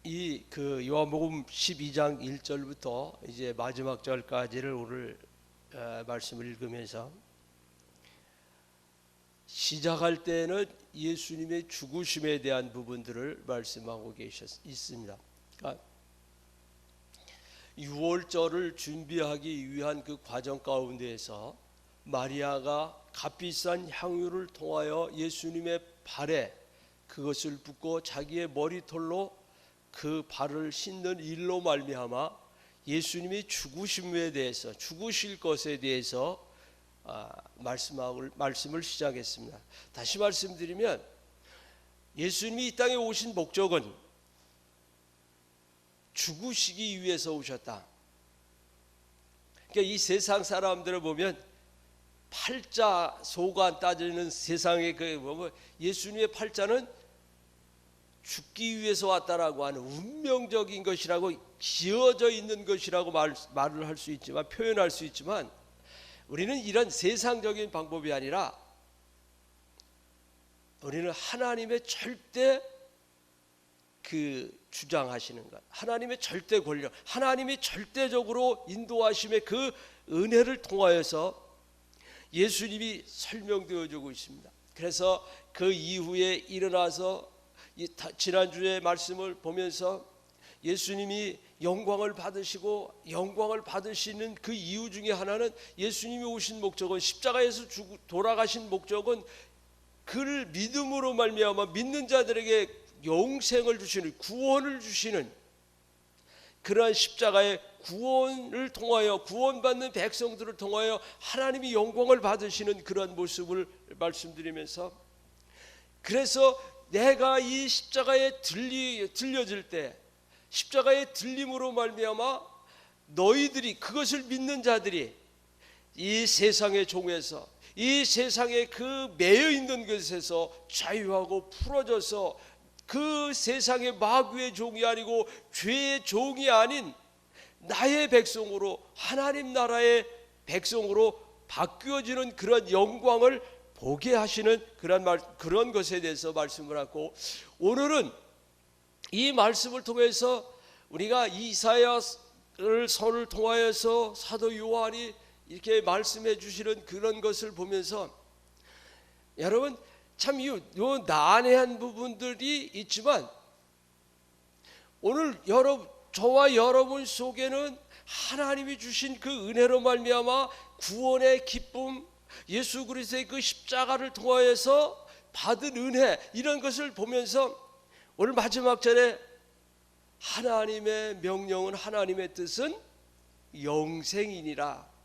이 요한복음 12장 1절부터 이제 마지막 절까지를 오늘 말씀을 읽으면서 시작할 때는 예수님의 죽으심에 대한 부분들을 말씀하고 있습니다. 그러니까 유월절을 준비하기 위한 그 과정 가운데에서 마리아가 값비싼 향유를 통하여 예수님의 발에 그것을 붓고 자기의 머리털로 그 발을 씻는 일로 말미암아 예수님이 죽으심에 대해서, 죽으실 것에 대해서 말씀을 시작했습니다. 다시 말씀드리면 예수님이 이 땅에 오신 목적은 죽으시기 위해서 오셨다. 그러니까 이 세상 사람들을 보면 팔자 소관 따지는 세상의 예수님의 팔자는 죽기 위해서 왔다라고 하는 운명적인 것이라고 지어져 있는 것이라고 말을 할 수 있지만, 표현할 수 있지만, 우리는 이런 세상적인 방법이 아니라 우리는 하나님의 절대 주장하시는 것, 하나님의 절대 권력, 하나님이 절대적으로 인도하심의 그 은혜를 통하여서 예수님이 설명되어 주고 있습니다. 그래서 그 이후에 일어나서 지난주에 말씀을 보면서 예수님이 영광을 받으시고 영광을 받으시는 그 이유 중에 하나는 예수님이 오신 목적은, 십자가에서 돌아가신 목적은 그를 믿음으로 말미암아 믿는 자들에게 영생을 주시는, 구원을 주시는, 그러한 십자가의 구원을 통하여, 구원받는 백성들을 통하여 하나님이 영광을 받으시는 그런 모습을 말씀드리면서, 그래서 내가 이 십자가에 들려질 때, 십자가의 들림으로 말미암아 너희들이, 그것을 믿는 자들이 이 세상의 종에서, 이 세상의 그 매여 있는 것에서 자유하고 풀어져서 그 세상의 마귀의 종이 아니고 죄의 종이 아닌 나의 백성으로, 하나님 나라의 백성으로 바뀌어지는 그런 영광을 보게 하시는 그런 것에 대해서 말씀을 하고, 오늘은 이 말씀을 통해서 우리가 이사야를 선을 통하여서 사도 요한이 이렇게 말씀해 주시는 그런 것을 보면서, 여러분 참 요 난해한 부분들이 있지만, 오늘 저와 여러분 속에는 하나님이 주신 그 은혜로 말미암아 구원의 기쁨, 예수 그리스도의 그 십자가를 통하여서 받은 은혜, 이런 것을 보면서 오늘 마지막 절에 하나님의 명령은, 하나님의 뜻은 영생이니라.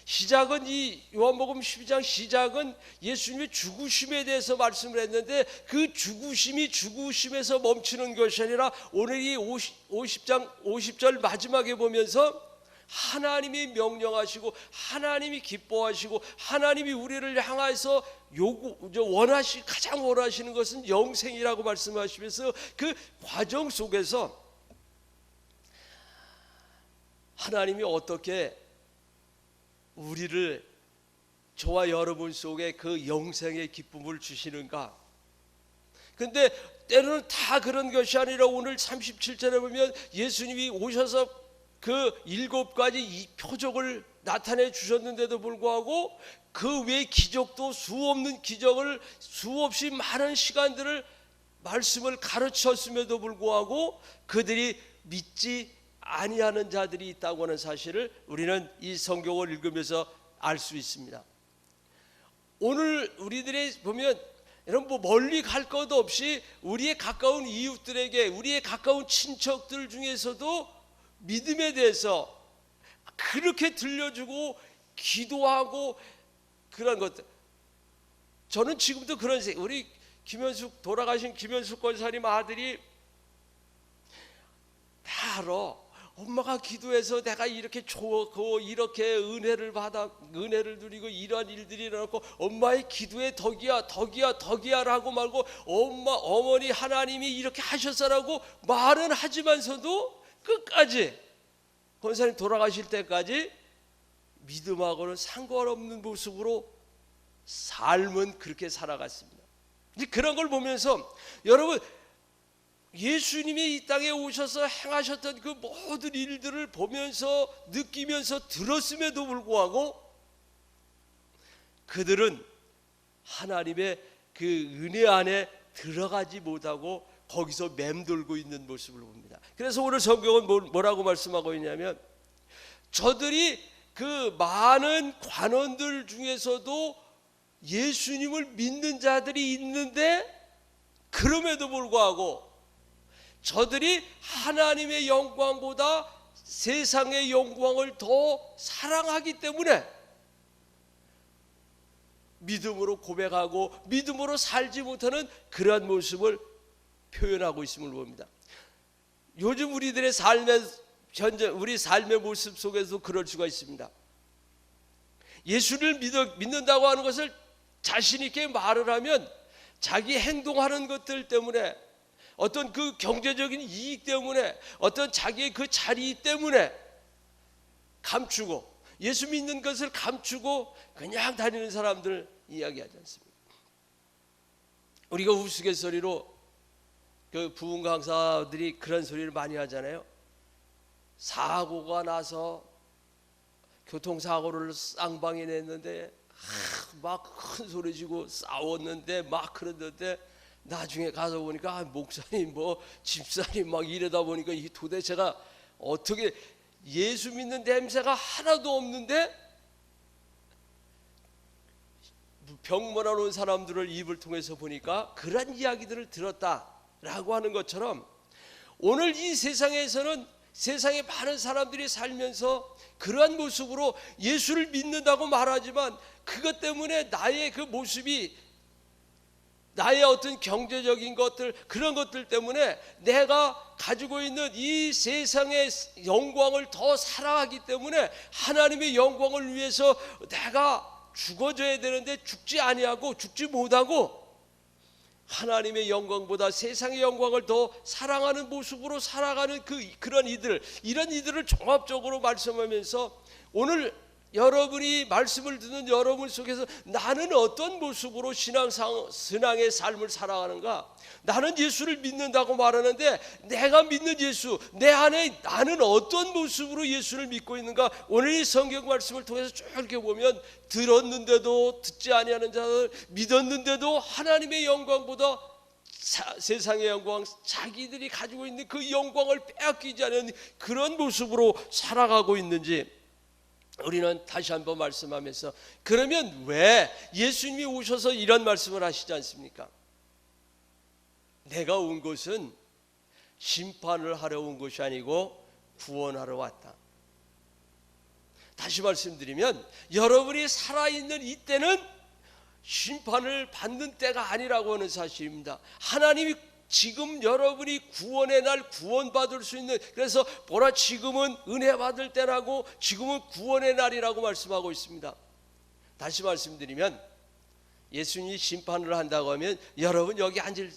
시작은, 이 요한복음 12장 시작은 예수님의 죽으심에 대해서 말씀을 했는데, 그 죽으심에서 멈추는 것이 아니라 오늘 이 50절 마지막에 보면서 하나님이 명령하시고, 하나님이 기뻐하시고, 하나님이 우리를 향해서 가장 원하시는 것은 영생이라고 말씀하시면서, 그 과정 속에서 하나님이 어떻게 우리를, 저와 여러분 속에 그 영생의 기쁨을 주시는가. 근데 때로는 다 그런 것이 아니라 오늘 37절에 보면 예수님이 오셔서 그 7가지 이 표적을 나타내 주셨는데도 불구하고 그 외의 기적도 수없는 기적을, 수없이 많은 시간들을 말씀을 가르쳤음에도 불구하고 그들이 믿지 아니하는 자들이 있다고 하는 사실을 우리는 이 성경을 읽으면서 알 수 있습니다. 오늘 우리들이 보면, 여러분 멀리 갈 것도 없이 우리의 가까운 이웃들에게, 우리의 가까운 친척들 중에서도 믿음에 대해서 그렇게 들려주고 기도하고 그런 것들. 저는 지금도 그런 생각, 우리 돌아가신 김현숙 권사님 아들이 다 알아. 엄마가 기도해서 내가 이렇게 좋고 이렇게 은혜를 누리고 이러한 일들이 일어났고, 엄마의 기도에 덕이야라고 말고, 어머니 하나님이 이렇게 하셨어라고 말은 하지만서도 끝까지, 권사님 돌아가실 때까지 믿음하고는 상관없는 모습으로 삶은 그렇게 살아갔습니다. 그런 걸 보면서, 여러분 예수님이 이 땅에 오셔서 행하셨던 그 모든 일들을 보면서 느끼면서 들었음에도 불구하고 그들은 하나님의 그 은혜 안에 들어가지 못하고 거기서 맴돌고 있는 모습을 봅니다. 그래서 오늘 성경은 뭐라고 말씀하고 있냐면, 저들이 그 많은 관원들 중에서도 예수님을 믿는 자들이 있는데 그럼에도 불구하고 저들이 하나님의 영광보다 세상의 영광을 더 사랑하기 때문에 믿음으로 고백하고 믿음으로 살지 못하는 그러한 모습을 표현하고 있음을 봅니다. 요즘 우리들의 삶의 현재 우리 삶의 모습 속에서 그럴 수가 있습니다. 예수를 믿는다고 하는 것을 자신 있게 말을 하면 자기 행동하는 것들 때문에, 어떤 그 경제적인 이익 때문에, 어떤 자기의 그 자리 때문에 감추고, 예수 믿는 것을 감추고 그냥 다니는 사람들 이야기하지 않습니까? 우리가 우스갯소리로 그 부흥 강사들이 그런 소리를 많이 하잖아요. 사고가 나서 교통사고를 쌍방이 냈는데 막 큰 소리 지고 싸웠는데 막 그러는데 나중에 가서 보니까 목사님 뭐 집사님 막 이러다 보니까 이 도대체가 어떻게, 예수 믿는 냄새가 하나도 없는데 병문안 온 사람들을 입을 통해서 보니까 그런 이야기들을 들었다라고 하는 것처럼, 오늘 이 세상에서는 세상에 많은 사람들이 살면서 그러한 모습으로 예수를 믿는다고 말하지만 그것 때문에 나의 그 모습이, 나의 어떤 경제적인 것들, 그런 것들 때문에 내가 가지고 있는 이 세상의 영광을 더 사랑하기 때문에 하나님의 영광을 위해서 내가 죽어져야 되는데 죽지 아니하고 죽지 못하고 하나님의 영광보다 세상의 영광을 더 사랑하는 모습으로 살아가는 그런 이런 이들을 종합적으로 말씀하면서, 오늘 여러분이 말씀을 듣는 여러분 속에서 나는 어떤 모습으로 신앙의 삶을 살아가는가? 나는 예수를 믿는다고 말하는데 내가 믿는 예수, 내 안에 나는 어떤 모습으로 예수를 믿고 있는가? 오늘 이 성경 말씀을 통해서 쭉 이렇게 보면, 들었는데도 듣지 아니하는 자들, 믿었는데도 하나님의 영광보다 세상의 영광, 자기들이 가지고 있는 그 영광을 빼앗기지 않는 그런 모습으로 살아가고 있는지 우리는 다시 한번 말씀하면서, 그러면 왜 예수님이 오셔서 이런 말씀을 하시지 않습니까? 내가 온 것은 심판을 하러 온 것이 아니고 구원하러 왔다. 다시 말씀드리면, 여러분이 살아있는 이때는 심판을 받는 때가 아니라고 하는 사실입니다. 하나님이 지금 여러분이 구원의 날 구원받을 수 있는, 그래서 보라 지금은 은혜 받을 때라고, 지금은 구원의 날이라고 말씀하고 있습니다. 다시 말씀드리면, 예수님이 심판을 한다고 하면 여러분 여기 앉을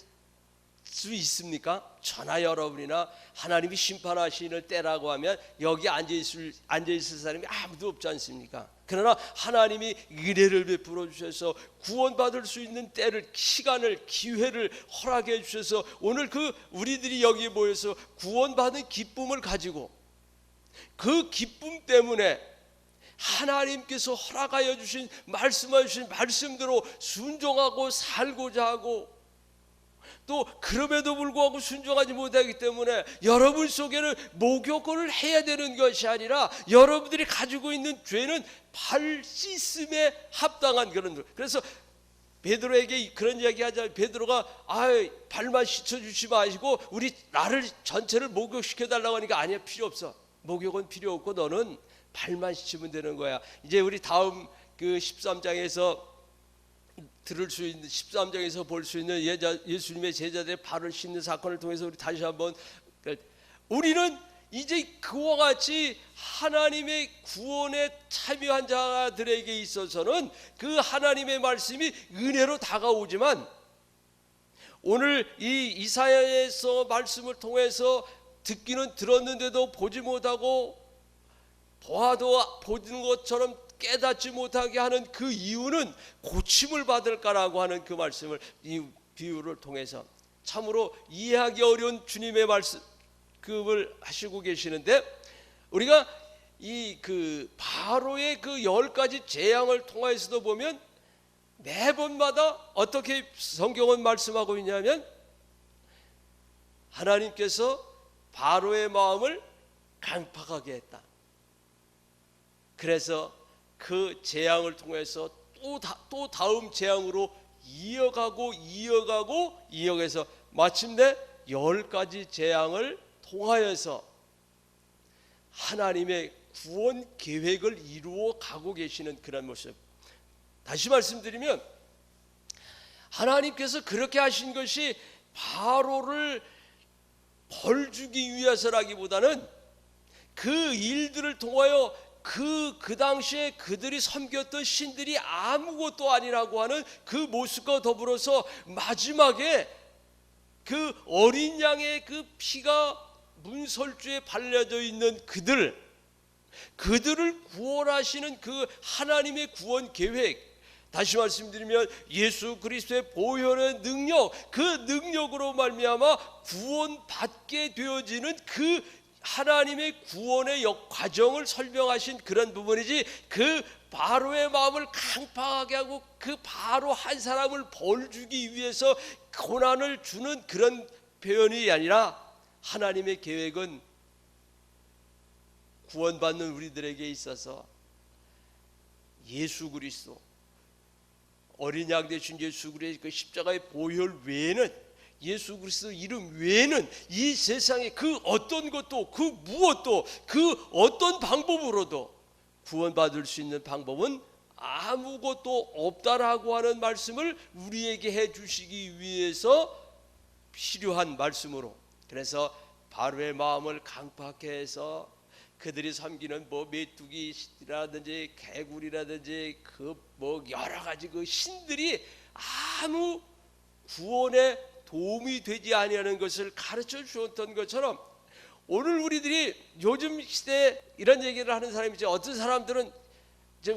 수 있습니까? 저나 여러분이나 하나님이 심판하시는 때라고 하면 여기 앉아있을 사람이 아무도 없지 않습니까? 그러나 하나님이 은혜를 베풀어 주셔서 구원받을 수 있는 때를, 시간을, 기회를 허락해 주셔서 오늘 우리들이 여기에 모여서 구원받은 기쁨을 가지고, 그 기쁨 때문에 하나님께서 허락하여 주신, 말씀하여 주신 말씀대로 순종하고 살고자 하고, 또 그럼에도 불구하고 순종하지 못하기 때문에 여러분 속에는 목욕을 해야 되는 것이 아니라 여러분들이 가지고 있는 죄는 발 씻음에 합당한 그런, 그래서 베드로에게 그런 이야기하자. 베드로가 발만 씻어주지 마시고 나를 전체를 목욕시켜 달라고 하니까, 아니야, 필요 없어, 목욕은 필요 없고 너는 발만 씻으면 되는 거야. 이제 우리 다음 그 13장에서 들을 수 있는, 13장에서 볼 수 있는 예수님의 제자들의 발을 씻는 사건을 통해서 우리 다시 한번, 우리는 이제 그와 같이 하나님의 구원에 참여한 자들에게 있어서는 그 하나님의 말씀이 은혜로 다가오지만, 오늘 이 이사야에서 말씀을 통해서 듣기는 들었는데도 보지 못하고, 보아도 보는 것처럼 깨닫지 못하게 하는 그 이유는 고침을 받을까라고 하는 그 말씀을, 이 비유를 통해서, 참으로 이해하기 어려운 주님의 말씀을 하시고 계시는데, 우리가 이 바로의 그 10가지 재앙을 통하여서도 보면 매번마다 어떻게 성경은 말씀하고 있냐면, 하나님께서 바로의 마음을 강팍하게 했다. 그래서 그 재앙을 통해서 또 다음 재앙으로 이어가서 마침내 10가지 재앙을 통하여서 하나님의 구원 계획을 이루어 가고 계시는 그런 모습. 다시 말씀드리면, 하나님께서 그렇게 하신 것이 바로를 벌주기 위해서라기보다는 그 일들을 통하여 그 당시에 그들이 섬겼던 신들이 아무것도 아니라고 하는 그 모습과 더불어서 마지막에 그 어린 양의 그 피가 문설주에 발려져 있는 그들을 구원하시는 그 하나님의 구원 계획, 다시 말씀드리면 예수 그리스도의 보혈의 능력, 그 능력으로 말미암아 구원받게 되어지는 그 하나님의 구원의 과정을 설명하신 그런 부분이지, 그 바로의 마음을 강팍하게 하고 그 바로 한 사람을 벌주기 위해서 고난을 주는 그런 표현이 아니라, 하나님의 계획은 구원받는 우리들에게 있어서 예수 그리스도, 어린 양 되신 예수 그리스도의 그 십자가의 보혈 외에는, 예수 그리스도 이름 외에는 이 세상에 그 어떤 것도, 그 무엇도, 그 어떤 방법으로도 구원받을 수 있는 방법은 아무것도 없다라고 하는 말씀을 우리에게 해주시기 위해서 필요한 말씀으로, 그래서 바로의 마음을 강팍하게 해서 그들이 섬기는 메뚜기라든지 개구리라든지 여러 가지 그 신들이 아무 구원에 도움이 되지 아니하는 것을 가르쳐 주었던 것처럼, 오늘 우리들이 요즘 시대에 이런 얘기를 하는 사람이 있죠. 어떤 사람들은 이제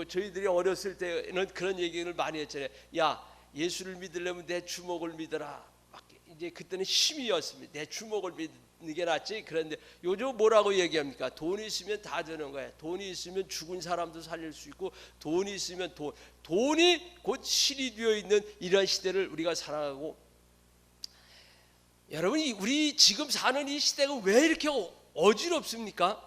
저희들이 어렸을 때는 그런 얘기를 많이 했잖아요. 야, 예수를 믿으려면 내 주먹을 믿어라. 이제 그때는 힘이었습니다. 내 주먹을 믿는 게 낫지. 그런데 요즘 뭐라고 얘기합니까? 돈이 있으면 다 되는 거예요. 돈이 있으면 죽은 사람도 살릴 수 있고, 돈이 있으면 돈이 곧 실이 되어 있는 이런 시대를 우리가 살아가고, 여러분, 우리 지금 사는 이 시대가 왜 이렇게 어지럽습니까?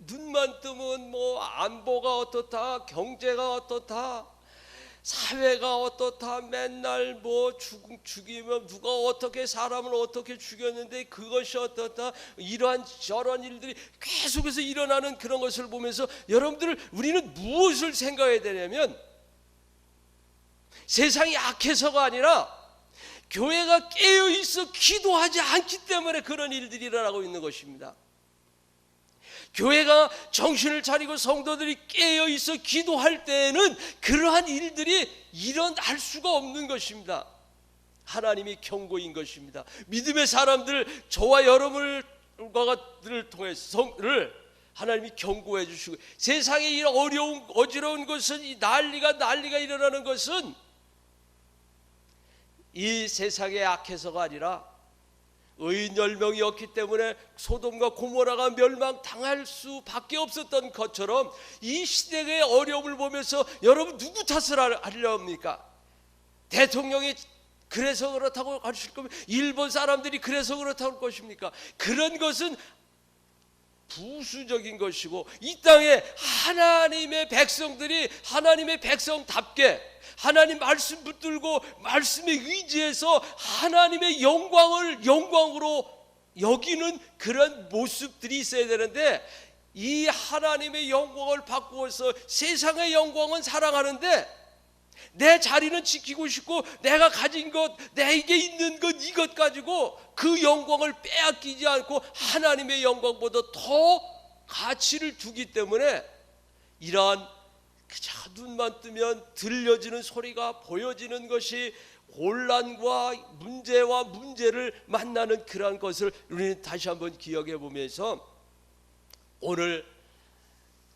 눈만 뜨면 안보가 어떻다, 경제가 어떻다, 사회가 어떻다, 맨날 죽이면 누가 어떻게 사람을 어떻게 죽였는데 그것이 어떻다, 이러한 저러한 일들이 계속해서 일어나는 그런 것을 보면서 우리는 무엇을 생각해야 되냐면, 세상이 악해서가 아니라 교회가 깨어있어 기도하지 않기 때문에 그런 일들이 일어나고 있는 것입니다. 교회가 정신을 차리고 성도들이 깨어있어 기도할 때에는 그러한 일들이 일어날 수가 없는 것입니다. 하나님이 경고인 것입니다. 믿음의 사람들, 저와 여러분을 통해서 하나님이 경고해 주시고, 세상에 이런 어지러운 것은, 이 난리가 일어나는 것은 이 세상의 악해서가 아니라 의인 10명이었기 때문에 소돔과 고모라가 멸망당할 수밖에 없었던 것처럼, 이 시대의 어려움을 보면서 여러분 누구 탓을 하려 합니까? 대통령이 그래서 그렇다고 하실 거면 일본 사람들이 그래서 그렇다고 할 것입니까? 그런 것은 부수적인 것이고, 이 땅에 하나님의 백성들이 하나님의 백성답게 하나님 말씀 붙들고 말씀에 의지해서 하나님의 영광으로 여기는 그런 모습들이 있어야 되는데, 이 하나님의 영광을 바꾸어서 세상의 영광은 사랑하는데, 내 자리는 지키고 싶고 내가 가진 것, 내게 있는 것, 이것 가지고 그 영광을 빼앗기지 않고 하나님의 영광보다 더 가치를 두기 때문에, 이러한 그저 눈만 뜨면 들려지는 소리가 보여지는 것이 혼란과 문제를 만나는 그러한 것을 우리는 다시 한번 기억해 보면서, 오늘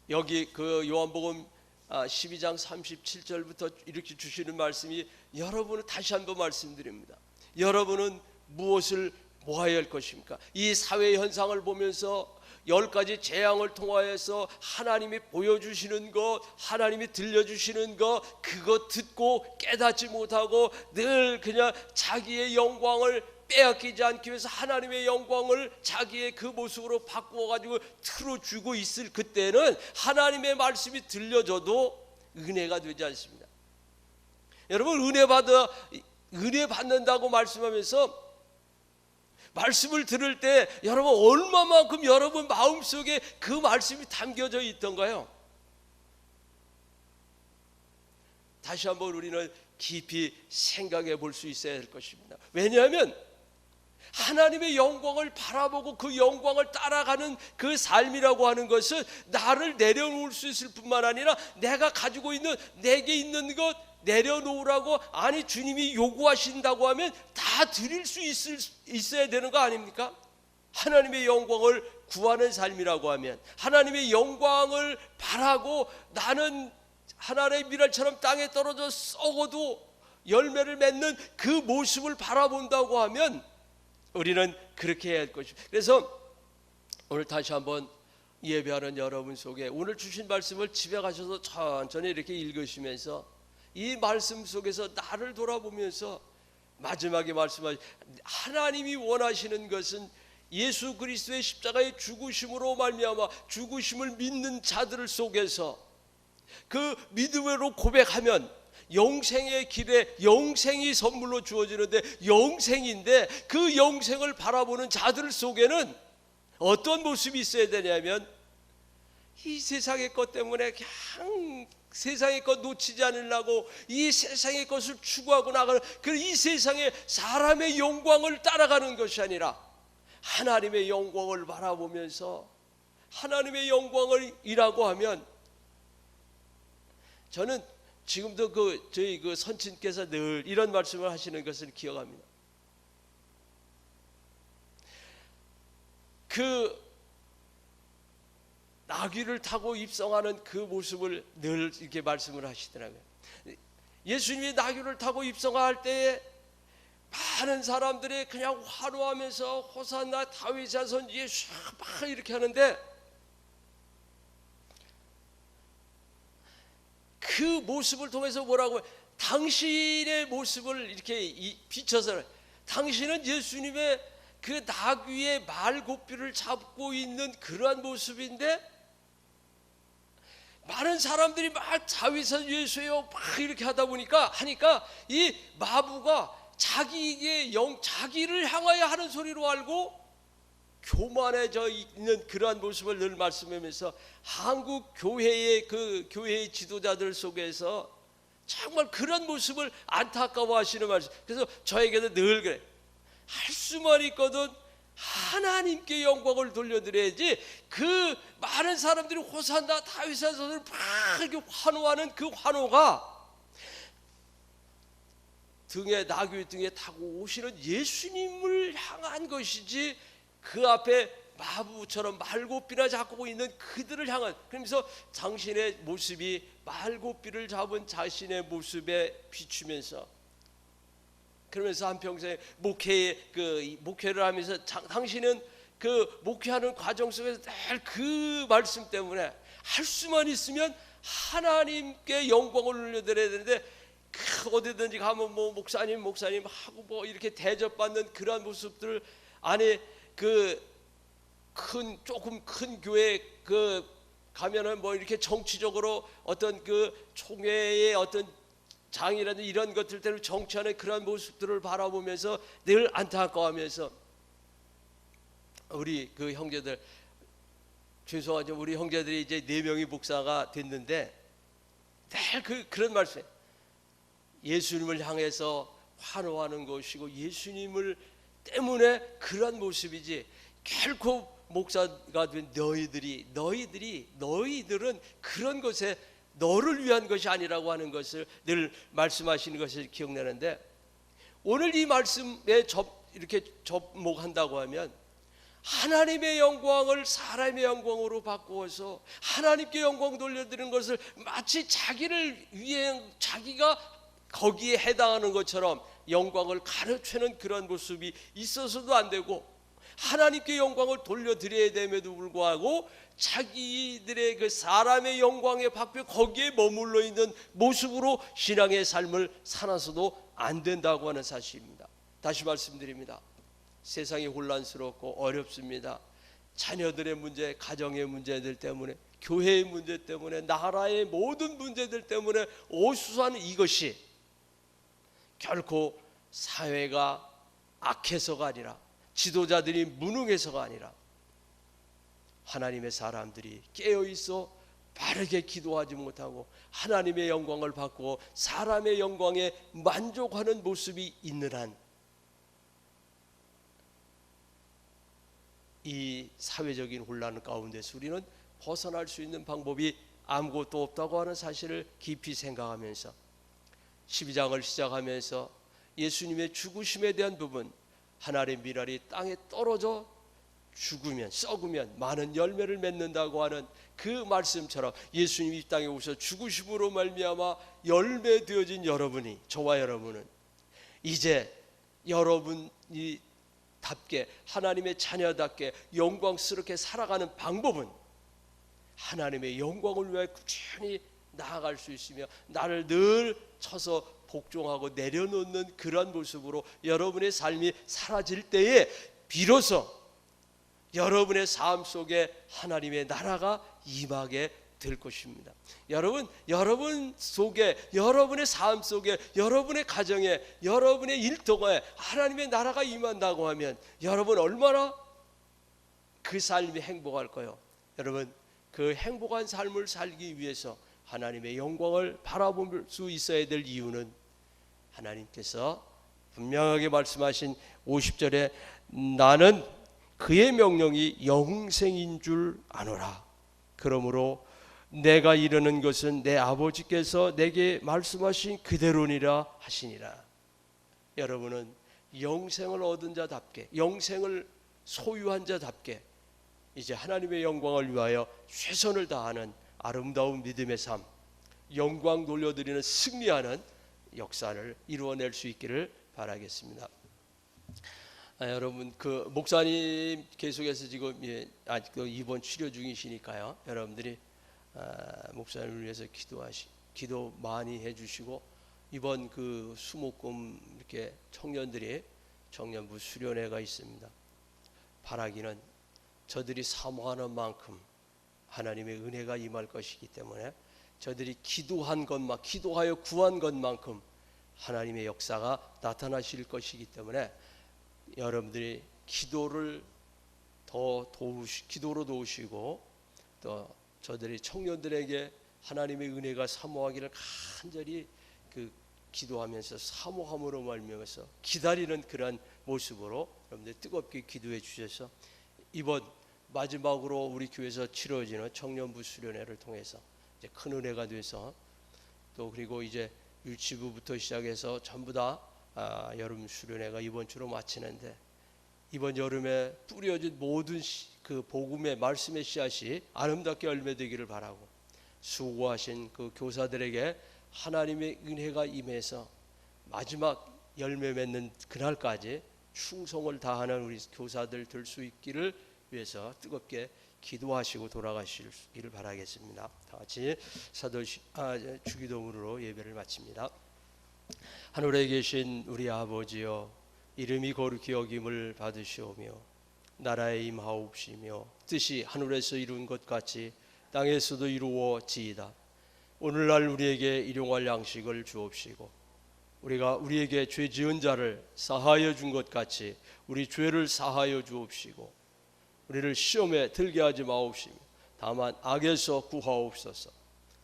여기 그 요한복음 12장 37절부터 이렇게 주시는 말씀이, 여러분을 다시 한번 말씀드립니다. 여러분은 무엇을 모아야 할 것입니까? 이 사회 현상을 보면서 10가지 재앙을 통하여서 하나님이 보여주시는 것, 하나님이 들려주시는 것, 그거 듣고 깨닫지 못하고 늘 그냥 자기의 영광을 빼앗기지 않기 위해서 하나님의 영광을 자기의 그 모습으로 바꾸어가지고 틀어주고 있을 그때는 하나님의 말씀이 들려줘도 은혜가 되지 않습니다. 여러분, 은혜 받는다고 말씀하면서 말씀을 들을 때 여러분 얼마만큼 여러분 마음속에 그 말씀이 담겨져 있던가요? 다시 한번 우리는 깊이 생각해 볼 수 있어야 할 것입니다. 왜냐하면 하나님의 영광을 바라보고 그 영광을 따라가는 그 삶이라고 하는 것은 나를 내려놓을 수 있을 뿐만 아니라 내가 가지고 있는, 내게 있는 것 내려놓으라고, 아니 주님이 요구하신다고 하면 다 드릴 수 있어야 되는 거 아닙니까? 하나님의 영광을 구하는 삶이라고 하면, 하나님의 영광을 바라고 나는 하나님의 미랄처럼 땅에 떨어져 썩어도 열매를 맺는 그 모습을 바라본다고 하면 우리는 그렇게 해야 할 것입니다. 그래서 오늘 다시 한번 예배하는 여러분 속에 오늘 주신 말씀을 집에 가셔서 천천히 이렇게 읽으시면서 이 말씀 속에서 나를 돌아보면서 마지막에 말씀하신 하나님이 원하시는 것은 예수 그리스도의 십자가의 죽으심으로 말미암아 죽으심을 믿는 자들 속에서 그 믿음으로 고백하면 영생의 길에 영생이 선물로 주어지는데 영생인데 그 영생을 바라보는 자들 속에는 어떤 모습이 있어야 되냐면 이 세상의 것 때문에 그냥 세상의 것 놓치지 않으려고 이 세상의 것을 추구하고 나가는 이 세상의 사람의 영광을 따라가는 것이 아니라 하나님의 영광을 바라보면서 하나님의 영광을 이라고 하면, 저는 지금도 저희 선친께서 늘 이런 말씀을 하시는 것을 기억합니다. 나귀를 타고 입성하는 그 모습을 늘 이렇게 말씀을 하시더라고요. 예수님이 나귀를 타고 입성할 때에 많은 사람들이 그냥 환호하면서 호산나 다윗의 자손 예수 막 이렇게 하는데, 그 모습을 통해서 뭐라고, 당신의 모습을 이렇게 비춰서 당신은 예수님의 그 나귀의 말고삐를 잡고 있는 그러한 모습인데, 많은 사람들이 막 다윗은 예수예요 막 이렇게 하니까 이 마부가 자기를 향하여 하는 소리로 알고 교만해져 있는 그러한 모습을 늘 말씀하면서 한국 교회의 교회의 지도자들 속에서 정말 그런 모습을 안타까워하시는 말씀. 그래서 저에게도 늘 그래, 할 수만 있거든 하나님께 영광을 돌려드려야지, 그 많은 사람들이 호산나 다윗의 자손을 막 이렇게 환호하는 그 환호가 나귀 등에 타고 오시는 예수님을 향한 것이지 그 앞에 마부처럼 말고삐나 잡고 있는 그들을 향한, 그러면서 당신의 모습이 말고삐를 잡은 자신의 모습에 비추면서, 그러면서 한평생 목회를 하면서 당신은 그 목회하는 과정 속에서 늘 그 말씀 때문에 할 수만 있으면 하나님께 영광을 올려드려야 되는데, 어디든지 가면 뭐 목사님 하고 이렇게 대접받는 그러한 모습들 안에 조금 큰 교회 가면은 이렇게 정치적으로 어떤 총회의 어떤 장이라든지 이런 것들 때문에 정치하는 그런 모습들을 바라보면서 늘 안타까워하면서, 우리 형제들, 죄송하죠, 우리 형제들이 이제 4명이 목사가 됐는데 늘 그런 말씀, 예수님을 향해서 환호하는 것이고 예수님을 때문에 그런 모습이지, 결코 목사가 된 너희들은 그런 것에 너를 위한 것이 아니라고 하는 것을 늘 말씀하시는 것을 기억나는데, 오늘 이 말씀에 이렇게 접목한다고 하면 하나님의 영광을 사람의 영광으로 바꾸어서 하나님께 영광 돌려드리는 것을 마치 자기를 위해 자기가 거기에 해당하는 것처럼 영광을 가르치는 그런 모습이 있어서도 안 되고, 하나님께 영광을 돌려드려야 됨에도 불구하고 자기들의 그 사람의 영광에 바뀌어 거기에 머물러 있는 모습으로 신앙의 삶을 살아서도 안 된다고 하는 사실입니다. 다시 말씀드립니다. 세상이 혼란스럽고 어렵습니다. 자녀들의 문제, 가정의 문제들 때문에, 교회의 문제 때문에, 나라의 모든 문제들 때문에 오수하는 이것이 결코 사회가 악해서가 아니라, 지도자들이 무능해서가 아니라, 하나님의 사람들이 깨어있어 바르게 기도하지 못하고 하나님의 영광을 받고 사람의 영광에 만족하는 모습이 있는 한, 이 사회적인 혼란 가운데서 우리는 벗어날 수 있는 방법이 아무것도 없다고 하는 사실을 깊이 생각하면서 12장을 시작하면서 예수님의 죽으심에 대한 부분, 하나님의 미랄이 땅에 떨어져 죽으면, 썩으면 많은 열매를 맺는다고 하는 그 말씀처럼 예수님이 이 땅에 오셔 죽으심으로 말미암아 열매 되어진 여러분이, 저와 여러분은 이제 여러분이 답게, 하나님의 자녀답게 영광스럽게 살아가는 방법은 하나님의 영광을 위하여 꾸준히 나아갈 수 있으며 나를 늘 쳐서 복종하고 내려놓는 그런 모습으로 여러분의 삶이 사라질 때에 비로소 여러분의 삶 속에 하나님의 나라가 임하게 될 것입니다. 여러분 속에, 여러분의 삶 속에, 여러분의 가정에, 여러분의 일터에 하나님의 나라가 임한다고 하면 여러분 얼마나 그 삶이 행복할까요? 여러분, 그 행복한 삶을 살기 위해서 하나님의 영광을 바라볼 수 있어야 될 이유는 하나님께서 분명하게 말씀하신 50절에 나는 그의 명령이 영생인 줄 아노라. 그러므로 내가 이르는 것은 내 아버지께서 내게 말씀하신 그대로니라 하시니라. 여러분은 영생을 얻은 자답게, 영생을 소유한 자답게 이제 하나님의 영광을 위하여 최선을 다하는 아름다운 믿음의 삶, 영광 돌려드리는 승리하는 역사를 이루어낼 수 있기를 바라겠습니다. 여러분, 그 목사님 계속해서 지금 아직도 입원 치료 중이시니까요. 여러분들이 목사님을 위해서 기도 많이 해주시고, 이번 그 수목금 이렇게 청년들이 청년부 수련회가 있습니다. 바라기는 저들이 사모하는 만큼 하나님의 은혜가 임할 것이기 때문에 저들이 기도한 것만, 기도하여 구한 것만큼 하나님의 역사가 나타나실 것이기 때문에 여러분들이 기도를 기도로 도우시고, 또 저들이 청년들에게 하나님의 은혜가 사모하기를 간절히 그 기도하면서 사모함으로 말미암아서 기다리는 그런 모습으로 여러분들 뜨겁게 기도해 주셔서 이번 마지막으로 우리 교회에서 치러지는 청년부 수련회를 통해서 이제 큰 은혜가 돼서, 또 그리고 이제 유치부부터 시작해서 전부 다 여름 수련회가 이번 주로 마치는데, 이번 여름에 뿌려진 모든 그 복음의 말씀의 씨앗이 아름답게 열매되기를 바라고, 수고하신 그 교사들에게 하나님의 은혜가 임해서 마지막 열매 맺는 그날까지 충성을 다하는 우리 교사들 될 수 있기를 위해서 뜨겁게 기도하시고 돌아가시기를 바라겠습니다. 다 같이 주기도문으로 예배를 마칩니다. 하늘에 계신 우리 아버지여, 이름이 거룩히 여김을 받으시오며 나라에 임하옵시며 뜻이 하늘에서 이룬 것 같이 땅에서도 이루어지이다. 오늘날 우리에게 일용할 양식을 주옵시고, 우리가 우리에게 죄 지은 자를 사하여 준 것 같이 우리 죄를 사하여 주옵시고, 우리를 시험에 들게 하지 마옵시며 다만 악에서 구하옵소서.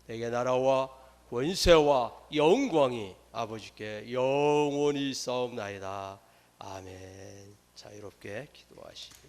내게 나라와 권세와 영광이 아버지께 영원히 있사옵나이다. 아멘. 자유롭게 기도하시기